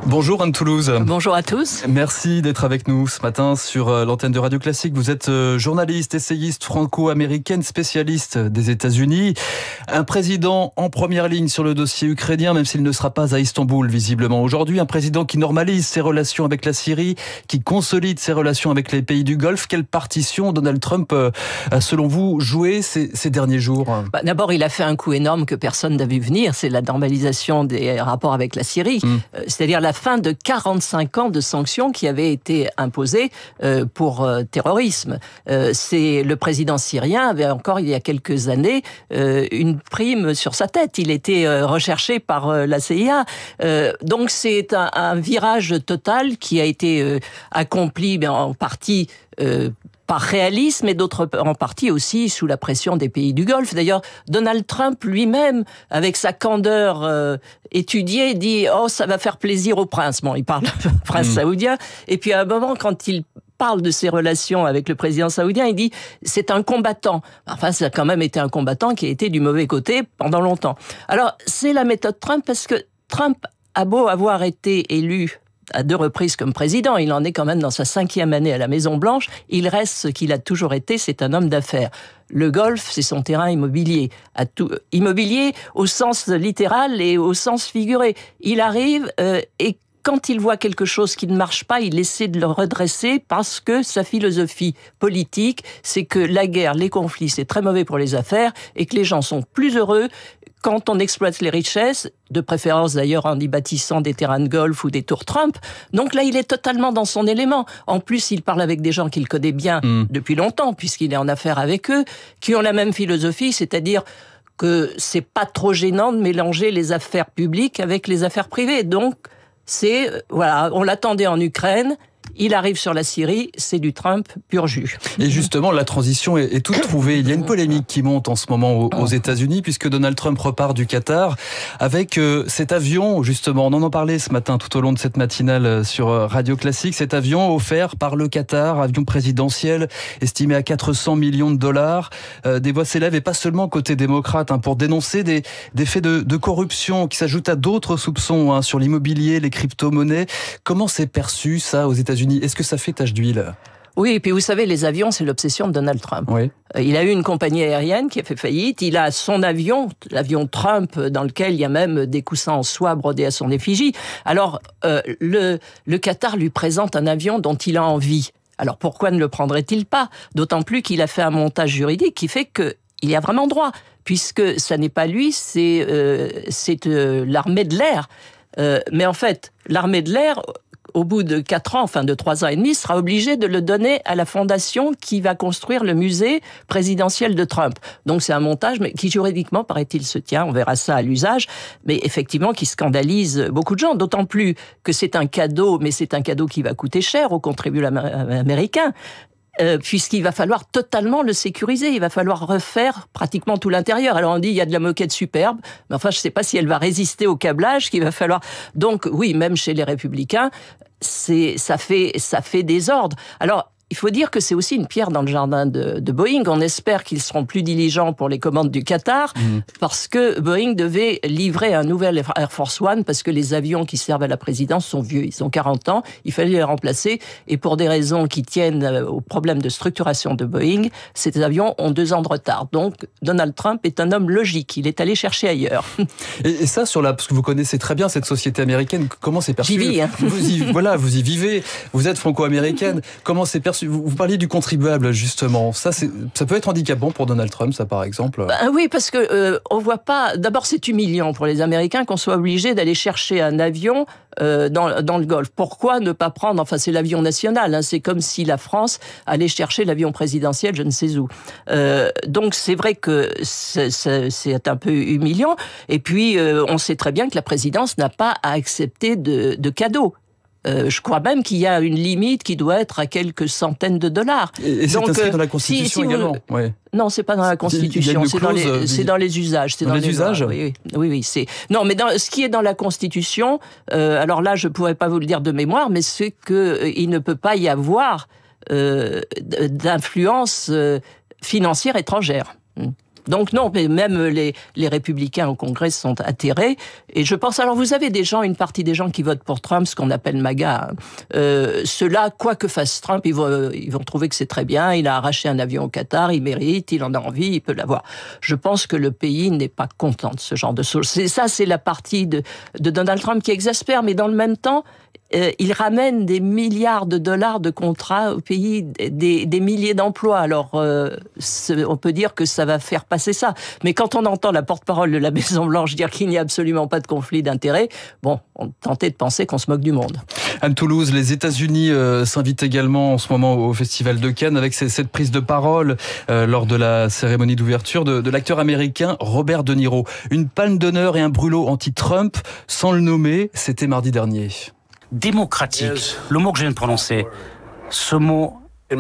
Bonjour Anne Toulouse. Bonjour à tous. Merci d'être avec nous ce matin sur l'antenne de Radio Classique. Vous êtes journaliste, essayiste franco-américaine, spécialiste des États-Unis. Un président en première ligne sur le dossier ukrainien, même s'il ne sera pas à Istanbul visiblement aujourd'hui. Un président qui normalise ses relations avec la Syrie, qui consolide ses relations avec les pays du Golfe. Quelle partition Donald Trump a, selon vous, joué ces derniers jours ? D'abord, il a fait un coup énorme que personne n'a vu venir. C'est la normalisation des rapports avec la Syrie. C'est-à-dire la fin de 45 ans de sanctions qui avaient été imposées pour terrorisme. Le président syrien avait encore, il y a quelques années, une prime sur sa tête. Il était recherché par la CIA. Donc c'est un virage total qui a été accompli en partie par réalisme et en partie aussi sous la pression des pays du Golfe. D'ailleurs, Donald Trump lui-même, avec sa candeur étudiée, dit « Oh, ça va faire plaisir au prince ». Bon, il parle du prince saoudien. Et puis à un moment, quand il parle de ses relations avec le président saoudien, il dit « c'est un combattant ». Enfin, ça a quand même été un combattant qui a été du mauvais côté pendant longtemps. Alors, c'est la méthode Trump parce que Trump a beau avoir été élu à 2 reprises comme président, il en est quand même dans sa 5e année à la Maison-Blanche, il reste ce qu'il a toujours été, c'est un homme d'affaires. Le Golfe, c'est son terrain immobilier. Immobilier au sens littéral et au sens figuré. Il arrive et quand il voit quelque chose qui ne marche pas, il essaie de le redresser parce que sa philosophie politique, c'est que la guerre, les conflits, c'est très mauvais pour les affaires et que les gens sont plus heureux quand on exploite les richesses, de préférence d'ailleurs en y bâtissant des terrains de golf ou des tours Trump. Donc là, il est totalement dans son élément. En plus, il parle avec des gens qu'il connaît bien depuis longtemps, puisqu'il est en affaires avec eux, qui ont la même philosophie, c'est-à-dire que c'est pas trop gênant de mélanger les affaires publiques avec les affaires privées. Donc, on l'attendait en Ukraine, il arrive sur la Syrie, c'est du Trump pur jus. Et justement, la transition est toute trouvée. Il y a une polémique qui monte en ce moment aux États-Unis, puisque Donald Trump repart du Qatar avec cet avion, justement, on en parlait ce matin tout au long de cette matinale sur Radio Classique, cet avion offert par le Qatar, avion présidentiel estimé à 400 millions de dollars. Des voix s'élèvent, et pas seulement côté démocrate, pour dénoncer des faits de corruption qui s'ajoutent à d'autres soupçons sur l'immobilier, les crypto-monnaies. Comment c'est perçu ça aux États-Unis ? Est-ce que ça fait tache d'huile ? Oui, et puis vous savez, les avions, c'est l'obsession de Donald Trump. Oui. Il a eu une compagnie aérienne qui a fait faillite. Il a son avion, l'avion Trump, dans lequel il y a même des coussins en soie brodés à son effigie. Alors, le Qatar lui présente un avion dont il a envie. Alors, pourquoi ne le prendrait-il pas ? D'autant plus qu'il a fait un montage juridique qui fait qu'il y a vraiment droit, puisque ça n'est pas lui, c'est l'armée de l'air. Mais en fait, l'armée de l'air, au bout de 4 ans, enfin de 3 ans et demi, sera obligé de le donner à la fondation qui va construire le musée présidentiel de Trump. Donc c'est un montage, mais qui juridiquement, paraît-il, se tient. On verra ça à l'usage, mais effectivement qui scandalise beaucoup de gens, d'autant plus que c'est un cadeau, mais c'est un cadeau qui va coûter cher aux contribuables américains. Puisqu'il va falloir totalement le sécuriser. Il va falloir refaire pratiquement tout l'intérieur. Alors on dit il y a de la moquette superbe, mais enfin je ne sais pas si elle va résister au câblage qu'il va falloir. Donc oui, même chez les Républicains, ça fait désordre. Alors il faut dire que c'est aussi une pierre dans le jardin de Boeing. On espère qu'ils seront plus diligents pour les commandes du Qatar, parce que Boeing devait livrer un nouvel Air Force One, parce que les avions qui servent à la présidence sont vieux, ils ont 40 ans, il fallait les remplacer, et pour des raisons qui tiennent au problème de structuration de Boeing, ces avions ont 2 ans de retard. Donc Donald Trump est un homme logique, il est allé chercher ailleurs. Et ça, parce que vous connaissez très bien cette société américaine, comment c'est perçu ? J'y vis. Vous y vivez, vous êtes franco-américaine, comment c'est perçu ? Vous parliez du contribuable, justement. Ça peut être handicapant pour Donald Trump, ça, par exemple. Oui, parce que on voit pas. D'abord, c'est humiliant pour les Américains qu'on soit obligé d'aller chercher un avion dans le Golfe. Pourquoi ne pas prendre... Enfin, c'est l'avion national. C'est comme si la France allait chercher l'avion présidentiel, je ne sais où. Donc, c'est vrai que c'est un peu humiliant. Et puis, on sait très bien que la présidence n'a pas à accepter de cadeaux. Je crois même qu'il y a une limite qui doit être à quelques centaines de dollars. Et c'est inscrit dans la Constitution également. Ouais. Non, c'est pas dans la Constitution, c'est dans les usages. Dans les usages. Oui. Non, mais ce qui est dans la Constitution, alors là, je pourrais pas vous le dire de mémoire, mais c'est qu'il ne peut pas y avoir d'influence financière étrangère. Donc non, mais même les républicains au Congrès sont atterrés. Et je pense, alors vous avez une partie des gens qui votent pour Trump, ce qu'on appelle MAGA. Ceux-là, quoi que fasse Trump, ils vont trouver que c'est très bien. Il a arraché un avion au Qatar, il mérite, il en a envie, il peut l'avoir. Je pense que le pays n'est pas content de ce genre de choses. C'est la partie de Donald Trump qui exaspère, mais dans le même temps, il ramène des milliards de dollars de contrats au pays, des milliers d'emplois. Alors, on peut dire que ça va faire passer ça. Mais quand on entend la porte-parole de la Maison-Blanche dire qu'il n'y a absolument pas de conflit d'intérêts, bon, on tentait de penser qu'on se moque du monde. Anne Toulouse, les États-Unis s'invitent également en ce moment au Festival de Cannes avec cette prise de parole lors de la cérémonie d'ouverture de l'acteur américain Robert De Niro. Une palme d'honneur et un brûlot anti-Trump, sans le nommer, c'était mardi dernier. Démocratique, le mot que je viens de prononcer, ce mot est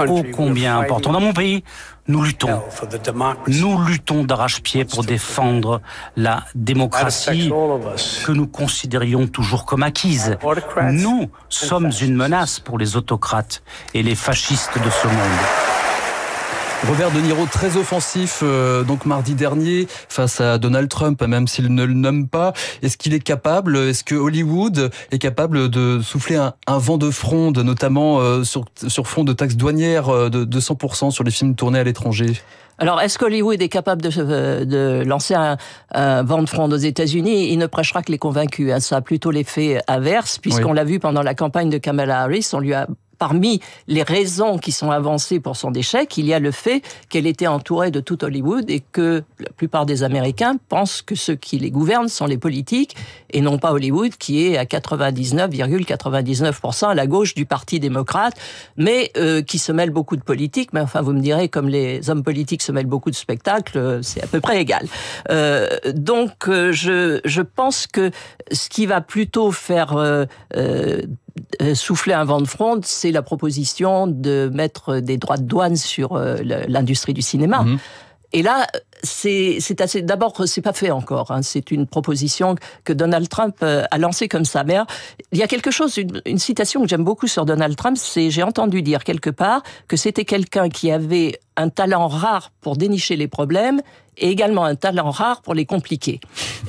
ô combien important. Dans mon pays, nous luttons d'arrache-pied pour défendre la démocratie que nous considérions toujours comme acquise. Nous sommes une menace pour les autocrates et les fascistes de ce monde. Robert De Niro très offensif donc mardi dernier face à Donald Trump, même s'il ne le nomme pas. Est-ce qu'il est capable, est-ce que Hollywood est capable de souffler un vent de fronde, notamment sur fond de taxes douanières de 100% sur les films tournés à l'étranger ? Alors, est-ce qu'Hollywood est capable de lancer un vent de fronde aux États-Unis ? Il ne prêchera que les convaincus. Ça a plutôt l'effet inverse, puisqu'on l'a vu pendant la campagne de Kamala Harris, on lui a parmi les raisons qui sont avancées pour son échec, il y a le fait qu'elle était entourée de tout Hollywood et que la plupart des Américains pensent que ceux qui les gouvernent sont les politiques et non pas Hollywood qui est à 99,99% à la gauche du Parti démocrate, mais qui se mêle beaucoup de politique. Mais enfin, vous me direz, comme les hommes politiques se mêlent beaucoup de spectacles, c'est à peu près égal. Donc, je pense que ce qui va plutôt faire souffler un vent de fronde, c'est la proposition de mettre des droits de douane sur l'industrie du cinéma. Mmh. Et là, c'est assez. D'abord, c'est pas fait encore. C'est une proposition que Donald Trump a lancée comme ça. Mais il y a quelque chose, une citation que j'aime beaucoup sur Donald Trump, c'est j'ai entendu dire quelque part que c'était quelqu'un qui avait un talent rare pour dénicher les problèmes et également un talent rare pour les compliquer.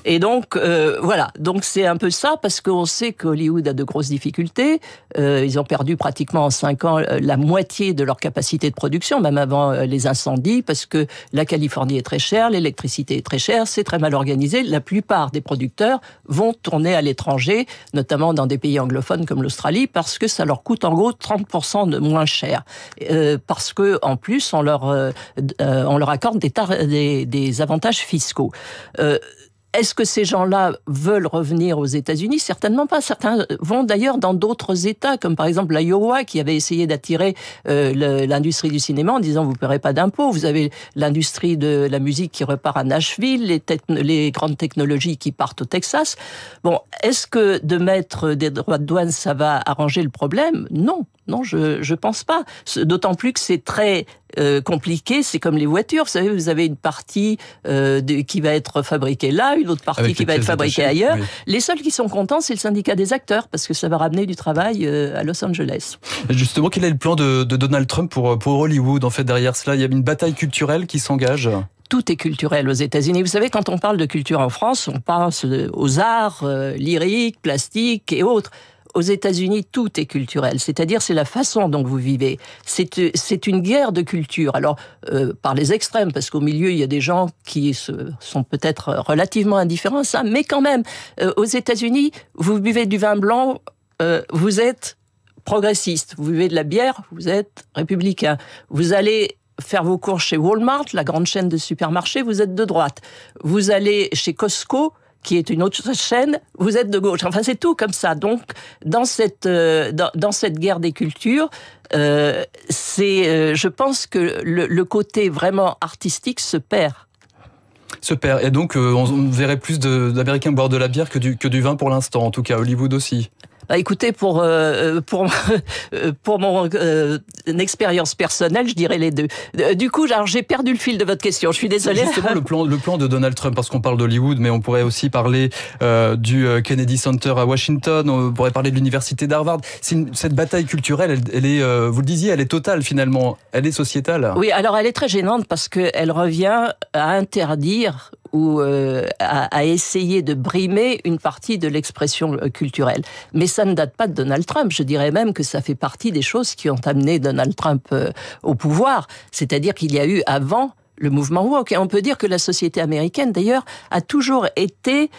Et donc, voilà. Donc, c'est un peu ça, parce qu'on sait qu'Hollywood a de grosses difficultés. Ils ont perdu pratiquement en 5 ans la moitié de leur capacité de production, même avant les incendies, parce que la Californie est très chère, l'électricité est très chère, c'est très mal organisé. La plupart des producteurs vont tourner à l'étranger, notamment dans des pays anglophones comme l'Australie, parce que ça leur coûte en gros 30% de moins cher. Parce que, en plus, on leur accorde des avantages fiscaux. Est-ce que ces gens-là veulent revenir aux États-Unis ? Certainement pas. Certains vont d'ailleurs dans d'autres États, comme par exemple l'Iowa, qui avait essayé d'attirer l'industrie du cinéma en disant vous ne paierez pas d'impôts. Vous avez l'industrie de la musique qui repart à Nashville, les grandes technologies qui partent au Texas. Bon, est-ce que de mettre des droits de douane, ça va arranger le problème ? Non. Non, je pense pas. D'autant plus que c'est très compliqué. C'est comme les voitures. Vous savez, vous avez une partie qui va être fabriquée là, une autre partie qui va être fabriquée ailleurs. Oui. Les seuls qui sont contents, c'est le syndicat des acteurs, parce que ça va ramener du travail à Los Angeles. Et justement, quel est le plan de Donald Trump pour Hollywood ? En fait, derrière cela, il y a une bataille culturelle qui s'engage. Tout est culturel aux États-Unis. Vous savez, quand on parle de culture en France, on pense aux arts lyriques, plastiques et autres. Aux États-Unis, tout est culturel, c'est-à-dire c'est la façon dont vous vivez. C'est une guerre de culture. Alors, par les extrêmes, parce qu'au milieu, il y a des gens qui sont peut-être relativement indifférents à ça, mais quand même, aux États-Unis, vous buvez du vin blanc, vous êtes progressiste. Vous buvez de la bière, vous êtes républicain. Vous allez faire vos courses chez Walmart, la grande chaîne de supermarchés, vous êtes de droite. Vous allez chez Costco, qui est une autre chaîne, vous êtes de gauche. Enfin, c'est tout comme ça. Donc, dans cette guerre des cultures, je pense que le côté vraiment artistique se perd. Se perd. Et donc, on verrait plus d'Américains boire de la bière que du vin pour l'instant, en tout cas, Hollywood aussi. Écoutez, pour mon expérience personnelle, je dirais les deux. Du coup, alors, j'ai perdu le fil de votre question. Je suis désolée. Justement, le plan de Donald Trump, parce qu'on parle d'Hollywood, mais on pourrait aussi parler du Kennedy Center à Washington. On pourrait parler de l'université d'Harvard. Cette bataille culturelle, elle est, vous le disiez, elle est totale finalement. Elle est sociétale. Oui, alors elle est très gênante parce qu'elle revient à interdire ou à essayer de brimer une partie de l'expression culturelle. Mais ça ne date pas de Donald Trump. Je dirais même que ça fait partie des choses qui ont amené Donald Trump au pouvoir. C'est-à-dire qu'il y a eu avant le mouvement woke. Et on peut dire que la société américaine, d'ailleurs, a toujours été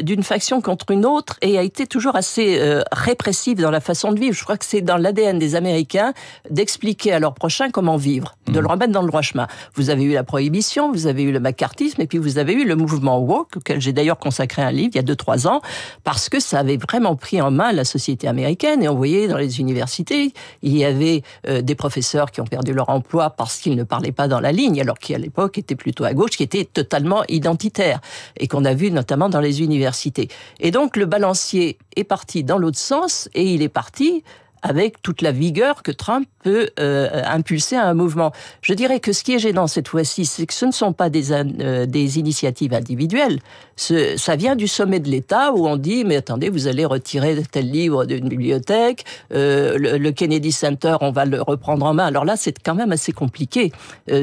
d'une faction contre une autre et a été toujours assez répressive dans la façon de vivre. Je crois que c'est dans l'ADN des Américains d'expliquer à leurs prochains comment vivre, de le remettre dans le droit chemin. Vous avez eu la prohibition, vous avez eu le macartisme, et puis vous avez eu le mouvement woke, auquel j'ai d'ailleurs consacré un livre il y a 2-3 ans, parce que ça avait vraiment pris en main la société américaine. Et on voyait dans les universités, il y avait des professeurs qui ont perdu leur emploi parce qu'ils ne parlaient pas dans la ligne, alors qu'à l'époque était plutôt à gauche, qui était totalement identitaire, et qu'on a vu notamment dans les universités. Et donc le balancier est parti dans l'autre sens, et il est parti avec toute la vigueur que Trump peut impulser à un mouvement. Je dirais que ce qui est gênant cette fois-ci, c'est que ce ne sont pas des initiatives individuelles. Ça vient du sommet de l'État où on dit « mais attendez, vous allez retirer tel livre d'une bibliothèque, le Kennedy Center, on va le reprendre en main ». Alors là, c'est quand même assez compliqué.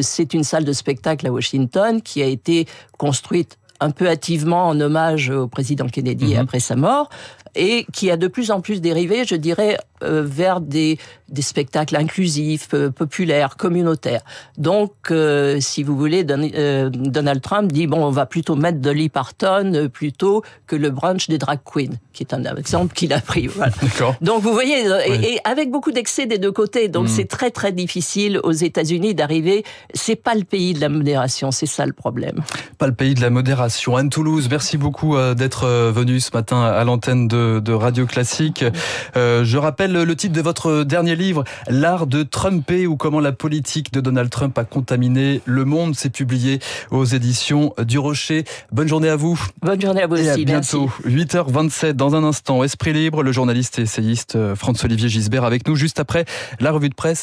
C'est une salle de spectacle à Washington qui a été construite un peu hâtivement en hommage au président Kennedy après sa mort, et qui a de plus en plus dérivé, je dirais, vers des spectacles inclusifs, populaires, communautaires. Donc, si vous voulez, Donald Trump dit, bon, on va plutôt mettre Dolly Parton plutôt que le brunch des drag queens, qui est un exemple qu'il a pris. Voilà. Donc, vous voyez, et avec beaucoup d'excès des deux côtés, donc c'est très, très difficile aux États-Unis d'arriver. C'est pas le pays de la modération, c'est ça le problème. Pas le pays de la modération. Anne Toulouse, merci beaucoup d'être venue ce matin à l'antenne de Radio Classique. Je rappelle le titre de votre dernier livre, L'art de Trumper, ou comment la politique de Donald Trump a contaminé le monde. C'est publié aux éditions du Rocher. Bonne journée à vous. Bonne journée à vous aussi. Et à bientôt. Merci. 8h27 dans un instant. Esprit libre, le journaliste et essayiste François-Olivier Gisbert avec nous juste après la revue de presse